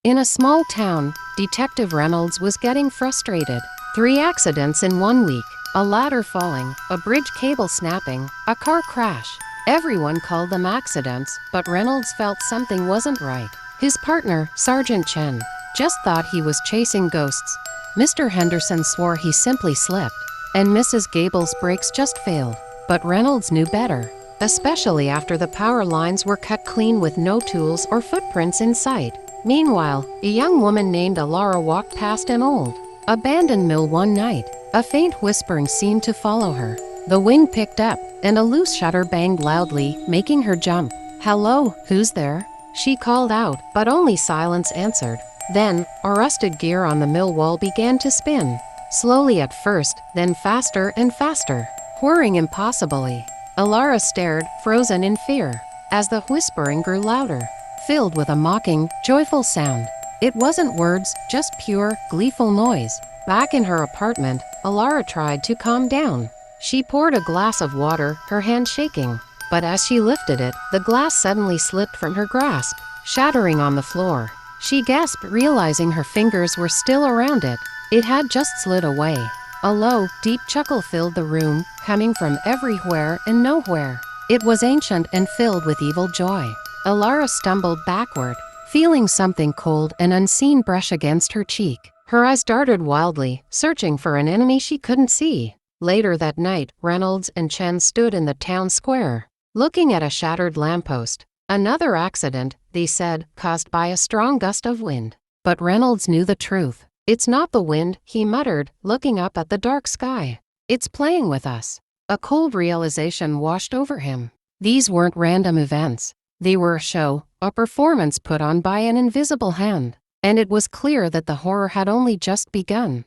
In a small town, Detective Reynolds was getting frustrated. 3 accidents in 1 week: a ladder falling, a bridge cable snapping, a car crash. Everyone called them accidents, but Reynolds felt something wasn't right. His partner, Sergeant Chen, just thought he was chasing ghosts. Mr. Henderson swore he simply slipped, and Mrs. Gable's brakes just failed. But Reynolds knew better, especially after the power lines were cut clean with no tools or footprints in sight. Meanwhile, a young woman named Alara walked past an old, abandoned mill one night. A faint whispering seemed to follow her. The wind picked up, and a loose shutter banged loudly, making her jump. "Hello, who's there?" she called out, but only silence answered. Then, a rusted gear on the mill wall began to spin. Slowly at first, then faster and faster, whirring impossibly. Alara stared, frozen in fear, as the whispering grew louder, filled with a mocking, joyful sound. It wasn't words, just pure, gleeful noise. Back in her apartment, Alara tried to calm down. She poured a glass of water, her hand shaking. But as she lifted it, the glass suddenly slipped from her grasp, shattering on the floor. She gasped, realizing her fingers were still around it. It had just slid away. A low, deep chuckle filled the room, coming from everywhere and nowhere. It was ancient and filled with evil joy. Alara stumbled backward, feeling something cold and unseen brush against her cheek. Her eyes darted wildly, searching for an enemy she couldn't see. Later that night, Reynolds and Chen stood in the town square, looking at a shattered lamppost. Another accident, they said, caused by a strong gust of wind. But Reynolds knew the truth. "It's not the wind," he muttered, looking up at the dark sky. "It's playing with us." A cold realization washed over him. These weren't random events. They were a show, a performance put on by an invisible hand. And it was clear that the horror had only just begun.